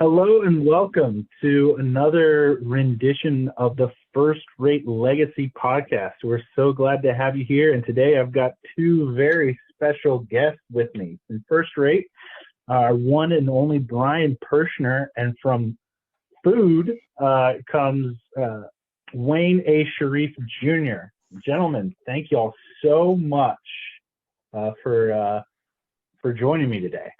Hello and welcome to another rendition of the First Rate Legacy podcast. We're so glad to have you here. And today I've got two very special guests with me. From First Rate, our one and only Brian Puerschner, and from F.O.O.D comes Wayne A. Shareef Jr. Gentlemen, thank you all so much for joining me today.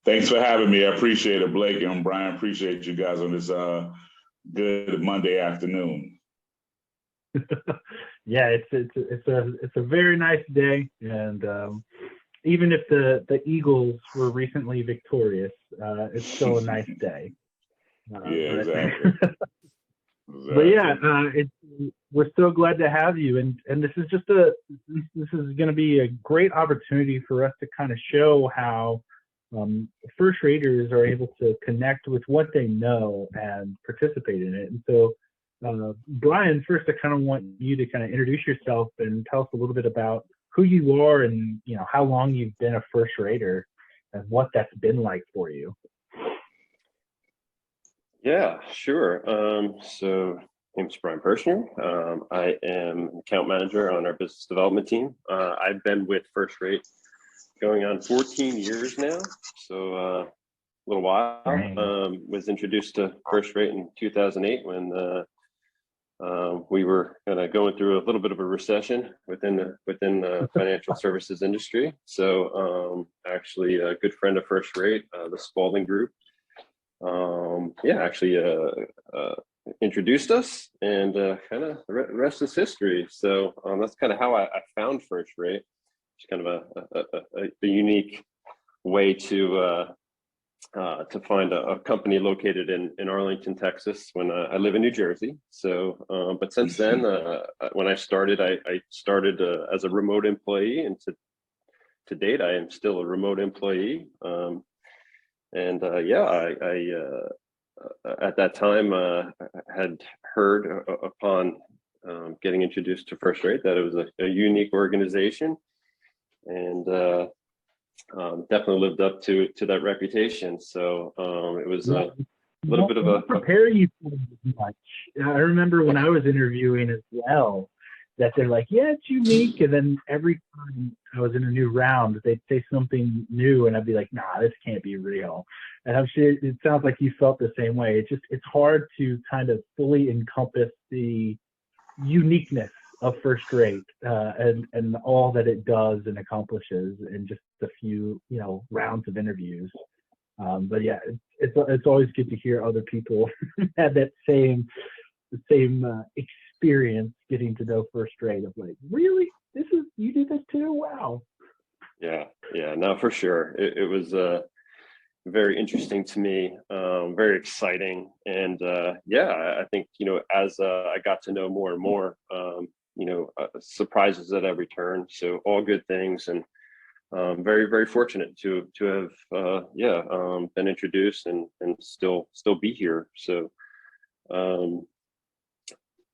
Thanks for having me. I appreciate it, Blake and Brian. Appreciate you guys on this good Monday afternoon. Yeah, it's a very nice day, and even if the Eagles were recently victorious, it's still a nice day. Exactly. But yeah, we're so glad to have you, and this is going to be a great opportunity for us to kind of show how first raters are able to connect with what they know and participate in it. And so, Brian, first, I kind of want you to kind of introduce yourself and tell us a little bit about who you are and how long you've been a first rater and what that's been like for you. Yeah, sure. So, my name's Brian Puerschner. I am account manager on our business development team. I've been with First Rate going on 14 years now, so a little while. Was introduced to First Rate in 2008 when we were kind of going through a little bit of a recession within the financial services industry. So actually a good friend of First Rate, the Spalding Group, introduced us, and kind of the rest is history. So that's kind of how I found First Rate. It's kind of a unique way to find a company located in Arlington, Texas, when I live in New Jersey. So, but since then, when I started as a remote employee, and to date, I am still a remote employee. At that time, had heard upon getting introduced to First Rate that it was a unique organization, and definitely lived up to that reputation. So it was a little bit of a prepare you for it much. I remember when I was interviewing as well, that they're like, yeah, it's unique, and then every time I was in a new round, they'd say something new, and I'd be like, nah, this can't be real. And I'm sure it sounds like you felt the same way. It's hard to kind of fully encompass the uniqueness of First Rate and all that it does and accomplishes in just a few rounds of interviews. But yeah, it's always good to hear other people have that same experience getting to know First Rate of like, really, you do this too? Wow. Yeah, no, for sure. It was very interesting to me, very exciting, and I think as I got to know more and more, surprises at every turn. So all good things, and very, very fortunate to have been introduced and still be here. So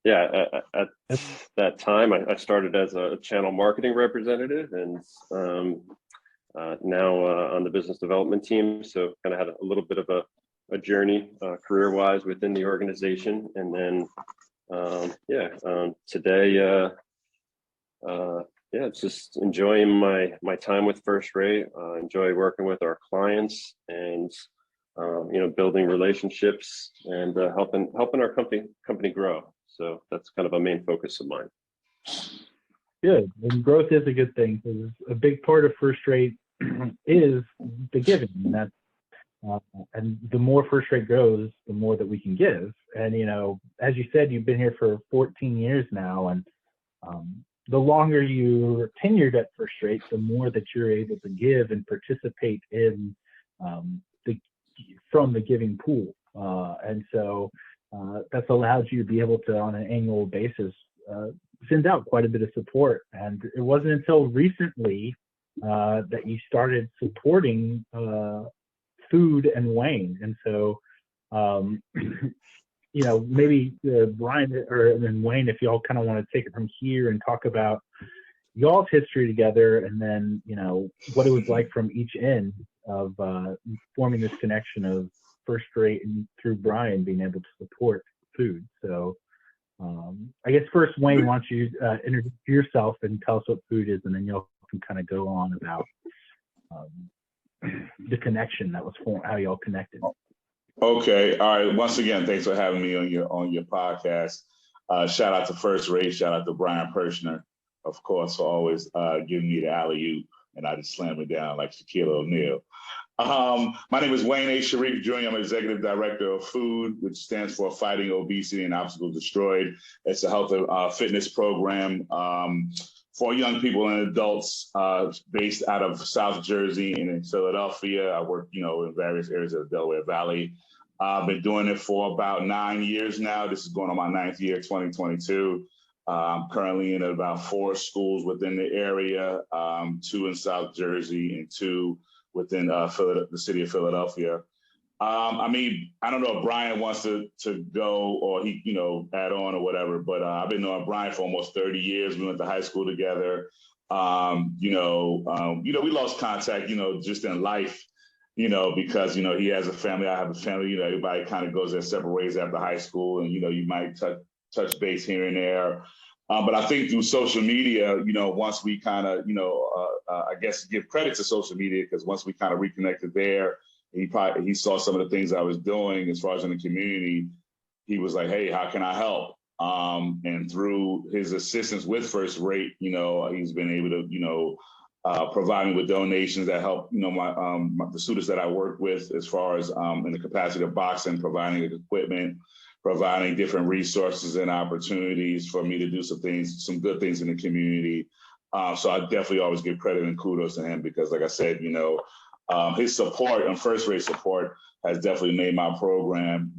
at that time I started as a channel marketing representative, and now on the business development team. So kind of had a little bit of a journey career-wise within the organization, and then today it's just enjoying my time with First Rate. Enjoy working with our clients, and building relationships, and helping our company grow. So that's kind of a main focus of mine. Good. And growth is a good thing, because a big part of First Rate is the giving. And that's and the more First Rate grows, the more that we can give. And as you said, you've been here for 14 years now, and the longer you're tenured at First Rate, the more that you're able to give and participate in from the giving pool. And so that's allowed you to be able to, on an annual basis, send out quite a bit of support. And it wasn't until recently that you started supporting F.O.O.D and Wayne. And so, maybe Brian and Wayne, if y'all kind of want to take it from here and talk about y'all's history together, and then what it was like from each end of forming this connection of First Rate and through Brian being able to support food. So I guess first, Wayne, why don't you introduce yourself and tell us what food is, and then y'all can kind of go on about the connection that was formed, how y'all connected. Okay. All right. Once again, thanks for having me on your podcast. Shout out to First Rate. Shout out to Brian Puerschner, of course, for always giving me the alley-oop, and I just slam it down like Shaquille O'Neal. My name is Wayne Shareef Jr. I'm Executive Director of F.O.O.D, which stands for Fighting Obesity and Obstacles Destroyed. It's a health and fitness program for young people and adults based out of South Jersey and in Philadelphia. I work, in various areas of the Delaware Valley. I've been doing it for about 9 years now. This is going on my 9th year, 2022. I'm currently in about 4 schools within the area, 2 in South Jersey and 2 within the city of Philadelphia. I don't know if Brian wants to go or he, add on or whatever, but I've been knowing Brian for almost 30 years. We went to high school together. We lost contact, just in life, because, he has a family, I have a family, everybody kind of goes their separate ways after high school, and, you might touch base here and there. But I think through social media, once we kind of, I guess give credit to social media, because once we kind of reconnected there, he saw some of the things I was doing as far as in the community. He was like, hey, how can I help? And through his assistance with First Rate, he's been able to, provide me with donations that help, the students that I work with as far as in the capacity of boxing, providing equipment, providing different resources and opportunities for me to do some good things in the community. So I definitely always give credit and kudos to him because, like I said, his support and First Rate support has definitely made my program,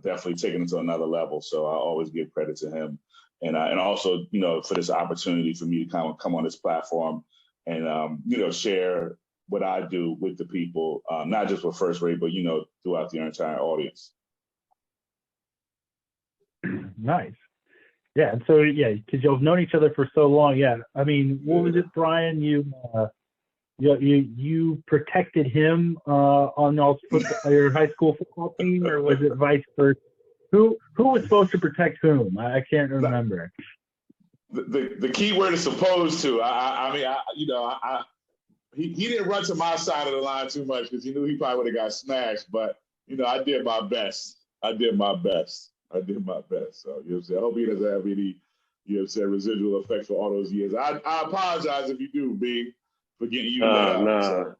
definitely taken it to another level. So I always give credit to him. And also, for this opportunity for me to kind of come on this platform and, share what I do with the people, not just with First Rate, but, throughout the entire audience. Nice. Yeah. And so, because you've known each other for so long. Yeah. I mean, what was it, Brian? You protected him on your high school football team, or was it vice versa? Who was supposed to protect whom? I can't remember. The key word is supposed to. He didn't run to my side of the line too much because he knew he probably would have got smashed. But I did my best. So I hope he doesn't have any residual effects for all those years. I apologize if you do, B, for getting you down. No,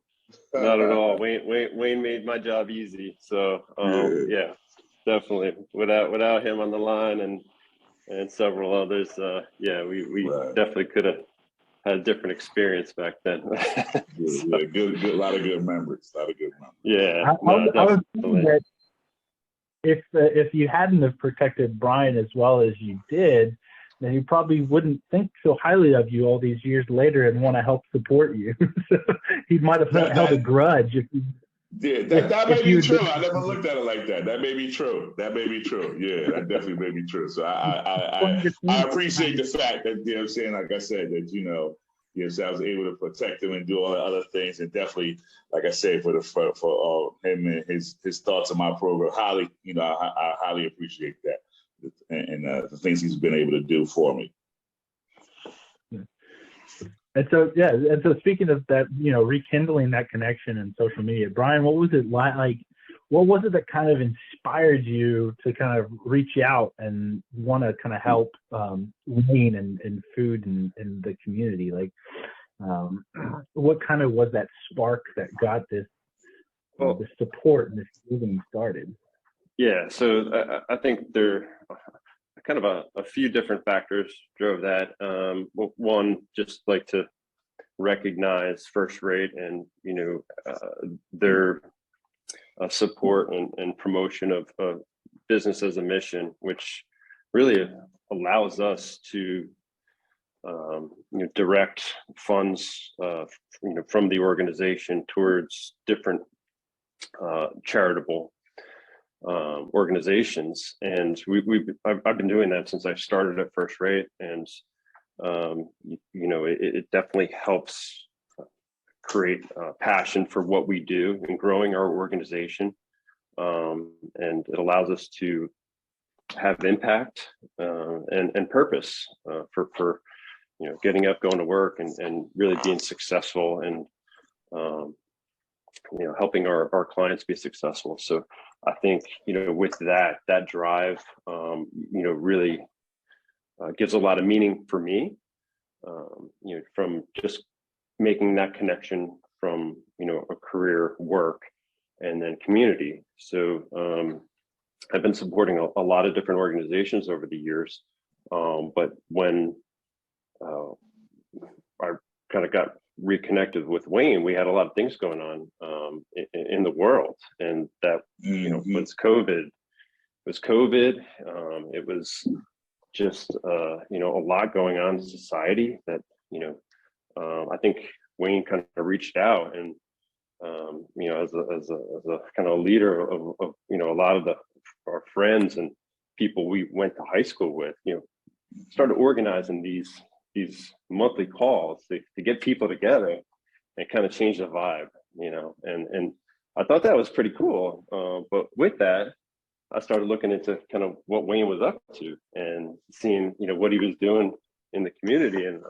so. Not at all. Wayne made my job easy. So yeah, definitely. Without him on the line and several others, we Right. definitely could have had a different experience back then. Good, a lot of good memories. Yeah, I was thinking that if you hadn't have protected Brian as well as you did, then he probably wouldn't think so highly of you all these years later and want to help support you. So he might have held a grudge if you. Yeah, that may be true. I never looked at it like that. That may be true. Yeah, that definitely may be true. So I appreciate the fact that like I said, that I was able to protect him and do all the other things, and definitely, like I said, for him and his thoughts on my program, I highly appreciate that and the things he's been able to do for me. And so, speaking of that, rekindling that connection in social media, Brian, what was it like? What was it that kind of inspired you to kind of reach out and want to kind of help Wayne and food and the community? Like, what kind of was that spark that got this the support and this moving started? Yeah, so I think there kind of a few different factors drove that. One, just like to recognize First Rate and their support and promotion of business as a mission, which really allows us to direct funds from the organization towards different charitable organizations. And I've been doing that since I started at First Rate, and it definitely helps create passion for what we do and growing our organization. And it allows us to have impact and purpose for getting up, going to work, and really being successful, and helping our clients be successful. So I think with that drive, really gives a lot of meaning for me. From just making that connection from a career, work, and then community. So I've been supporting a lot of different organizations over the years, but when I kind of got reconnected with Wayne, we had a lot of things going on in the world, and that was COVID. It was COVID. It was just a lot going on in society that I think Wayne kind of reached out, and as a kind of leader of a lot of our friends and people we went to high school with, started organizing these monthly calls to get people together and kind of change the vibe, and I thought that was pretty cool. But with that, I started looking into kind of what Wayne was up to and seeing, what he was doing in the community, and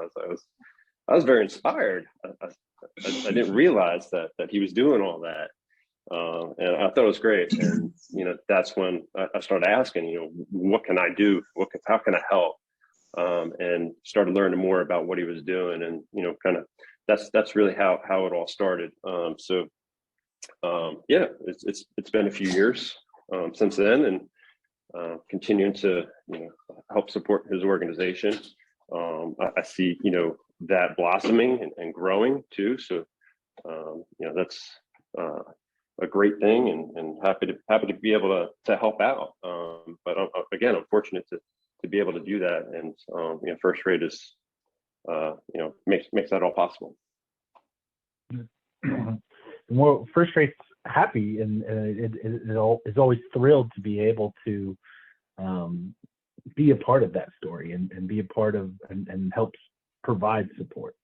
I was very inspired. I didn't realize that he was doing all that, and I thought it was great. And that's when I started asking, what can I do? How can I help? And started learning more about what he was doing, and kind of that's really how it all started. It's been a few years since then, and continuing to help support his organization. I see that blossoming and growing too. So that's a great thing, and happy to be able to help out. But again, I'm fortunate to be able to do that, and First Rate is makes that all possible. Well, First Rate's happy, and is always thrilled to be able to be a part of that story, and be a part of and helps provide support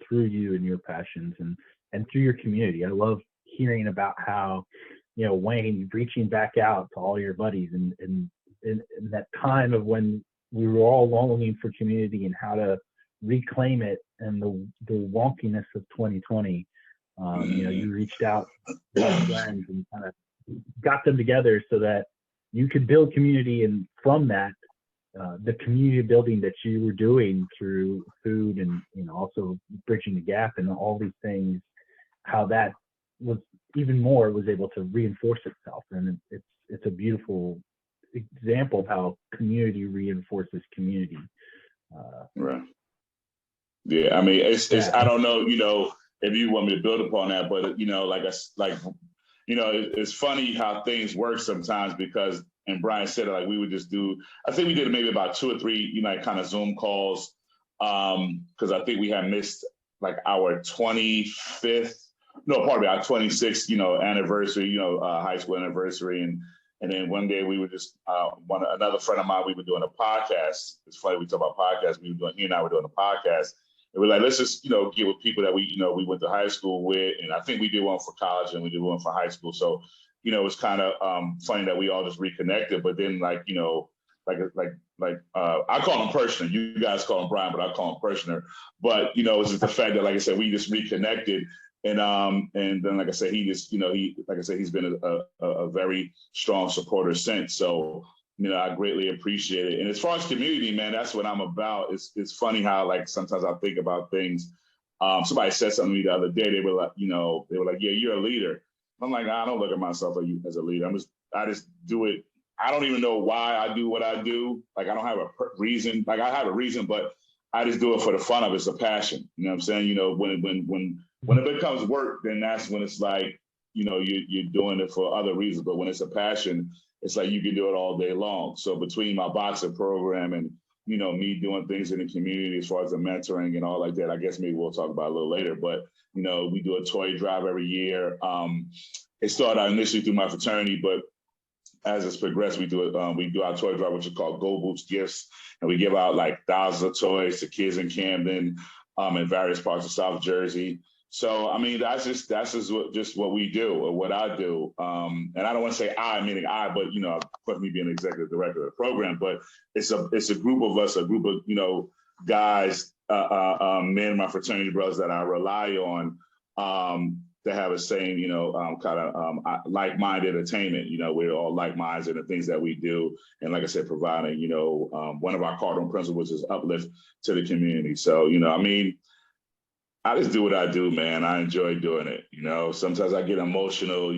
through you and your passions, and through your community. I love hearing about how Wayne reaching back out to all your buddies, and in that time of when we were all longing for community and how to reclaim it, and the wonkiness of 2020. You reached out to your friends and kind of got them together so that you could build community, and from that, the community building that you were doing through food, and also bridging the gap and all these things, how that was even more was able to reinforce itself. And it's a beautiful example of how community reinforces community. Right. Yeah, I mean, it's I don't know, if you want me to build upon that, but it's funny how things work sometimes, because, and Brian said it, like we would just do, I think we did maybe about 2 or 3, kind of Zoom calls, because I think we had missed like our 26th, anniversary, high school anniversary, and then one day we were just another friend of mine, we were doing a podcast. It's funny we talk about podcasts. He and I were doing a podcast. And we're like, let's just, get with people that we went to high school with. And I think we did one for college and we did one for high school. So, it's kind of funny that we all just reconnected. But then I call him Puerschner. You guys call him Brian, but I call him Puerschner. But, it's just the fact that, like I said, we just reconnected. And then, like I said, he just, he's been a very strong supporter since. So, I greatly appreciate it. And as far as community, man, that's what I'm about. It's funny how, like, sometimes I think about things. Somebody said something to me the other day. They were like, yeah, you're a leader. I'm like, I don't look at myself as a leader. I just do it. I don't even know why I do what I do. Like, I don't have a reason. Like, I have a reason, but I just do it for the fun of it. It's a passion. You know what I'm saying? When it becomes work, then that's when it's like, you're doing it for other reasons. But when it's a passion, it's like you can do it all day long. So between my boxing program and, me doing things in the community as far as the mentoring and all like that, I guess maybe we'll talk about it a little later. But, we do a toy drive every year. It started out initially through my fraternity, but as it's progressed, we do our toy drive, which is called Go Boots Gifts. And we give out like thousands of toys to kids in Camden, in various parts of South Jersey. So, I mean, that's just what we do, or what I do. And I don't want to say I, meaning I, but, put me being executive director of the program, but it's a group of us, a group of, guys, men, my fraternity brothers that I rely on, to have a same, like-minded attainment. We're all like-minds in the things that we do. And like I said, providing, one of our cardinal principles is uplift to the community. So, I just do what I do, man. I enjoy doing it. Sometimes I get emotional,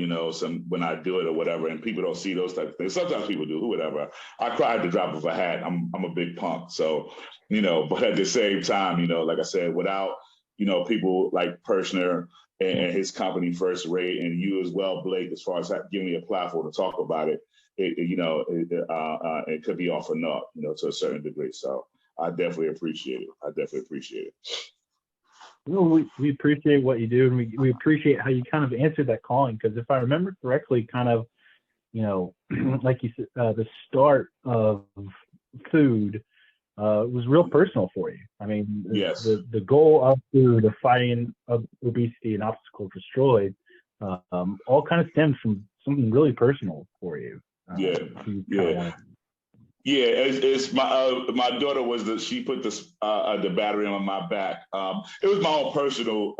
when I do it or whatever, and people don't see those type of things. Sometimes people do, whatever. I cry at the drop of a hat. I'm a big punk. So, but at the same time, like I said, without, people like Puerschner and his company First Rate, and you as well, Blake, as far as giving me a platform to talk about it, it could be all for naught, to a certain degree. So I definitely appreciate it. Well, we appreciate what you do, and we appreciate how you kind of answered that calling. Because if I remember correctly, kind of, like you said, the start of food was real personal for you. I mean, yes. the goal of food, of fighting of obesity and obstacle destroyed, all kind of stems from something really personal for you. Yeah, it's my daughter she put the battery on my back. It was my own personal,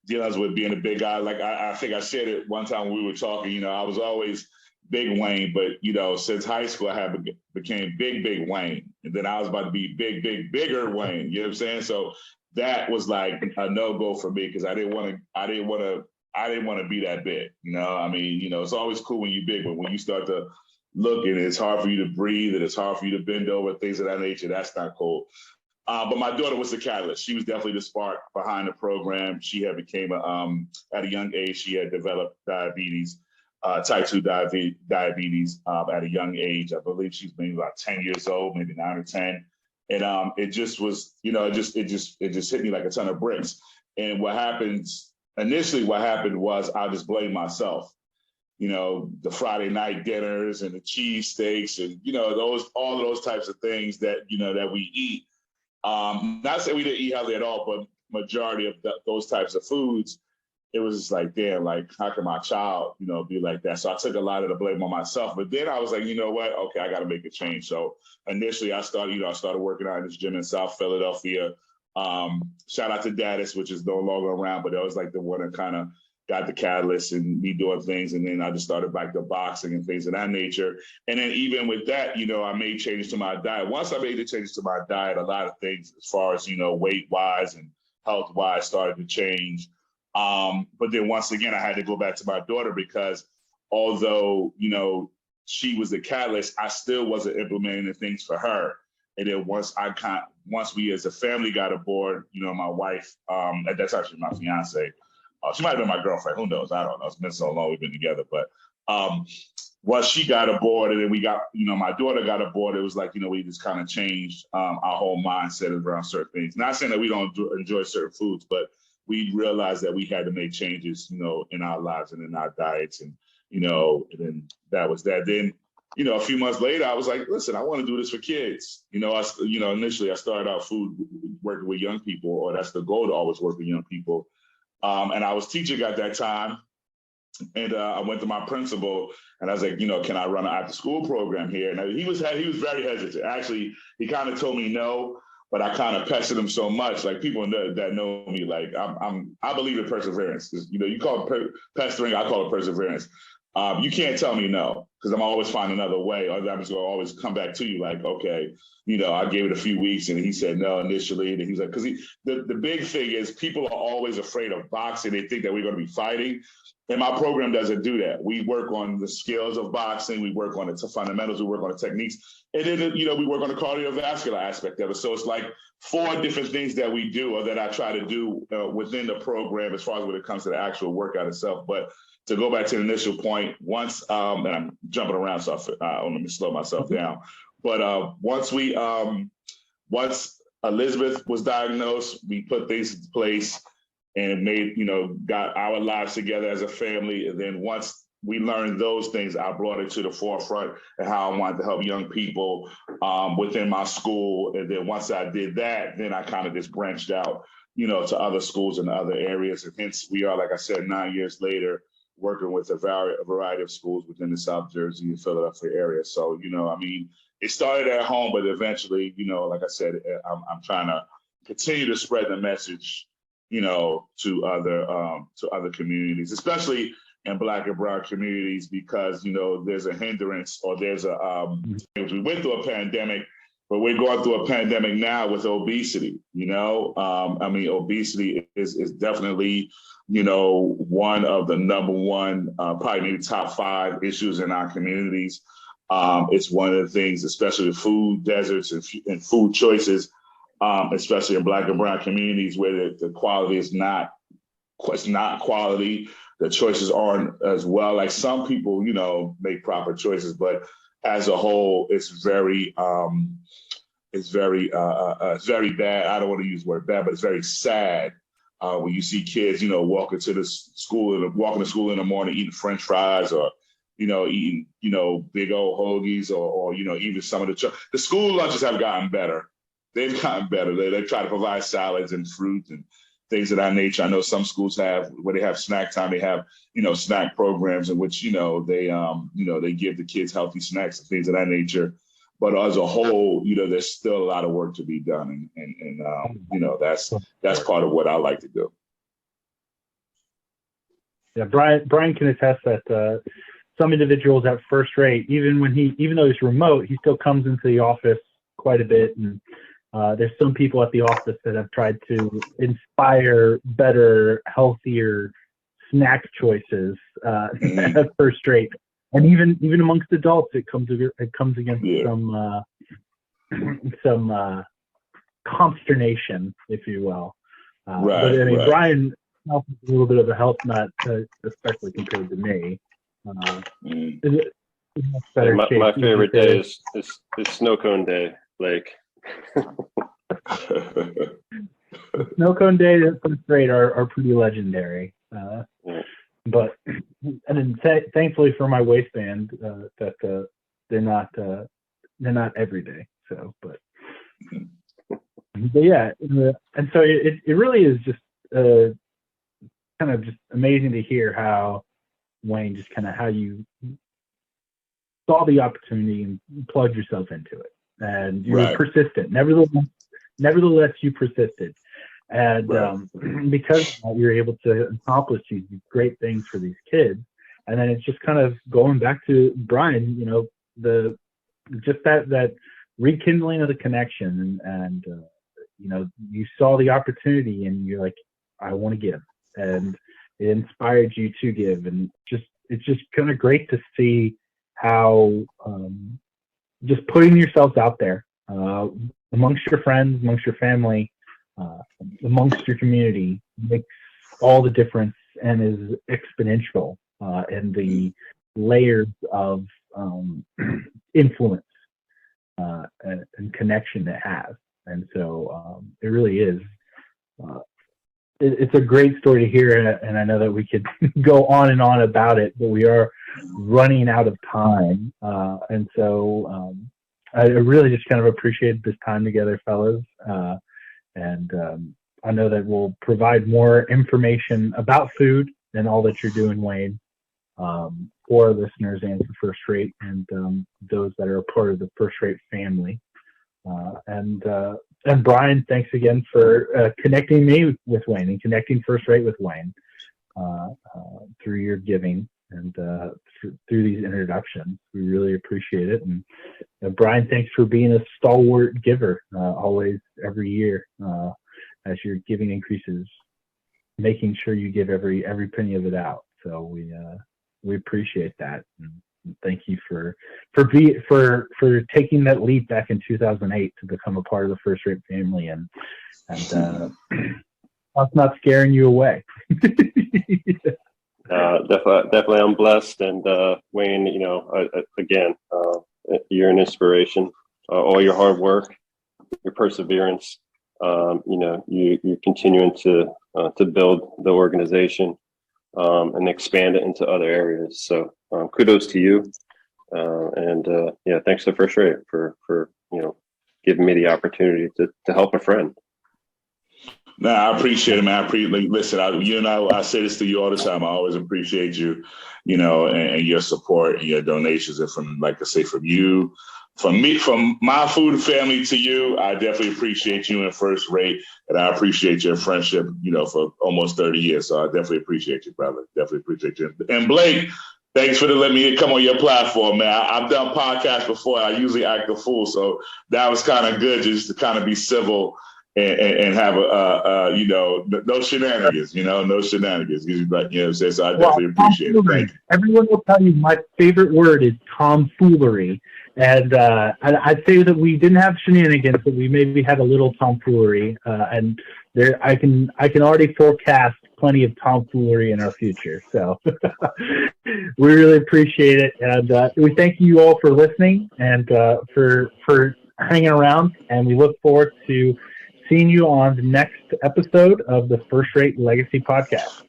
dealings with being a big guy. Like I think I said it one time when we were talking. I was always Big Wayne, but since high school I became Big Wayne, and then I was about to be bigger Wayne. You know what I'm saying? So that was like a no-go for me, because I didn't want to be that big. I mean, it's always cool when you're big, but when you start to look and it's hard for you to breathe and it's hard for you to bend over, things of that nature, that's not cool. But my daughter was the catalyst. She was definitely the spark behind the program. She had became at a young age, she had developed diabetes, type 2 diabetes at a young age. I believe she's maybe about 10 years old, maybe 9 or 10. And it just was, it just hit me like a ton of bricks. And what happened was I just blamed myself. The Friday night dinners and the cheesesteaks and, all of those types of things that, that we eat. Not saying we didn't eat healthy at all, but majority of those types of foods, it was just like, damn, like, how can my child, be like that? So I took a lot of the blame on myself. But then I was like, you know what? Okay, I got to make a change. So initially I started working out in this gym in South Philadelphia. Shout out to Daddis, which is no longer around, but that was like the one that kind of got the catalyst and me doing things. And then I just started back to boxing and things of that nature. And then even with that, I made changes to my diet. Once I made the changes to my diet, a lot of things as far as, weight wise and health wise started to change. But then once again, I had to go back to my daughter, because although, she was the catalyst, I still wasn't implementing the things for her. And then once we as a family got aboard, my wife, that's actually my fiance. She might have been my girlfriend. Who knows? I don't know. It's been so long we've been together. But once she got aboard, and then we got, my daughter got aboard, it was like, we just kind of changed our whole mindset around certain things. Not saying that we don't enjoy certain foods, but we realized that we had to make changes, in our lives and in our diets. And, and then that was that. Then, a few months later, I was like, listen, I want to do this for kids. Initially I started out working with young people, or that's the goal, to always work with young people. And I was teaching at that time, and I went to my principal, and I was like, can I run an after-school program here? And he was very hesitant. Actually, he kind of told me no, but I kind of pestered him so much. Like, people that know me, like I believe in perseverance. You call it pestering, I call it perseverance. You can't tell me no, because I'm always find another way, or I'm just going to always come back to you like, okay, I gave it a few weeks and he said no initially. And he's like, because the big thing is people are always afraid of boxing. They think that we're going to be fighting. And my program doesn't do that. We work on the skills of boxing. We work on the fundamentals. We work on the techniques. And then, we work on the cardiovascular aspect of it. So it's like 4 different things that we do, or that I try to do within the program as far as when it comes to the actual workout itself. But to go back to the initial point, once, and I'm jumping around, so let me slow myself down. But once Elizabeth was diagnosed, we put things in place and made, got our lives together as a family. And then once we learned those things, I brought it to the forefront and how I wanted to help young people within my school. And then once I did that, then I kind of just branched out to other schools in other areas. And hence we are, like I said, 9 years later, working with a variety of schools within the South Jersey and Philadelphia area. So, it started at home, but eventually, like I said, I'm trying to continue to spread the message, to other communities, especially in Black and Brown communities, because, there's a hindrance, or there's we went through a pandemic, but we're going through a pandemic now with obesity. Obesity is definitely, one of the number one, probably maybe top 5 issues in our communities. It's one of the things, especially with food deserts and food choices, especially in Black and Brown communities, where the quality is not quality. The choices aren't as well. Like some people, make proper choices, but as a whole, it's very bad. I don't want to use the word bad, but it's very sad when you see kids, walking to school in the morning eating French fries, or eating big old hoagies, or even some of the school lunches have gotten better. They've gotten better. They try to provide salads and fruit and things of that nature. I know some schools have, where they have snack time, they have, snack programs in which, they give the kids healthy snacks and things of that nature. But as a whole, there's still a lot of work to be done. And that's part of what I like to do. Yeah, Brian can attest that some individuals at First Rate, even though he's remote, he still comes into the office quite a bit. And there's some people at the office that have tried to inspire better, healthier snack choices at First Rate, and even amongst adults, it comes against some consternation, if you will. But I mean, Brian is a little bit of a health nut, especially compared to me. My favorite day is snow cone day, Blake. Snow cone day at First Rate are pretty legendary. But and then thankfully for my waistband, that they're not every day. So, but yeah, and so it really is just kind of just amazing to hear how, Wayne, just kind of how you saw the opportunity and plugged yourself into it, and you were persistent. Nevertheless, you persisted. And because you're able to accomplish these great things for these kids. And then it's just kind of going back to Brian, that rekindling of the connection, and you saw the opportunity and you're like, I want to give, and it inspired you to give. And it's just kind of great to see how just putting yourselves out there amongst your friends, amongst your family, amongst your community makes all the difference and is exponential in the layers of influence and connection it has. And so it really is. It's a great story to hear, and I know that we could go on and on about it, but we are running out of time. And so I really just kind of appreciate this time together, fellas. And I know that we'll provide more information about food and all that you're doing, Wayne, for our listeners and for First Rate, and those that are a part of the First Rate family. And Brian, thanks again for connecting me with Wayne and connecting First Rate with Wayne through your giving and through these introductions. We really appreciate it. And Brian, thanks for being a stalwart giver always, every year, as your giving increases, making sure you give every penny of it out. So we appreciate that. And thank you for taking that leap back in 2008 to become a part of the First Rate family, and us not scaring you away. Definitely, I'm blessed, and Wayne, again, you're an inspiration. All your hard work, your perseverance, you're continuing to build the organization and expand it into other areas. So kudos to you, and thanks to First Rate for giving me the opportunity to help a friend. No, I appreciate it, man. Listen, I say this to you all the time. I always appreciate you, and your support and your donations. And from, like I say, from you, from me, from my food family to you, I definitely appreciate you in First Rate. And I appreciate your friendship, for almost 30 years. So I definitely appreciate you, brother. Definitely appreciate you. And Blake, thanks for letting me come on your platform, man. I've done podcasts before. I usually act a fool. So that was kind of good just to kind of be civil and have no shenanigans, no shenanigans. So I definitely appreciate it. Thank you. Everyone will tell you my favorite word is tomfoolery. And I'd say that we didn't have shenanigans, but we maybe had a little tomfoolery. And I can already forecast plenty of tomfoolery in our future. So we really appreciate it. And we thank you all for listening and for hanging around. And we look forward to seeing you on the next episode of the First Rate Legacy Podcast.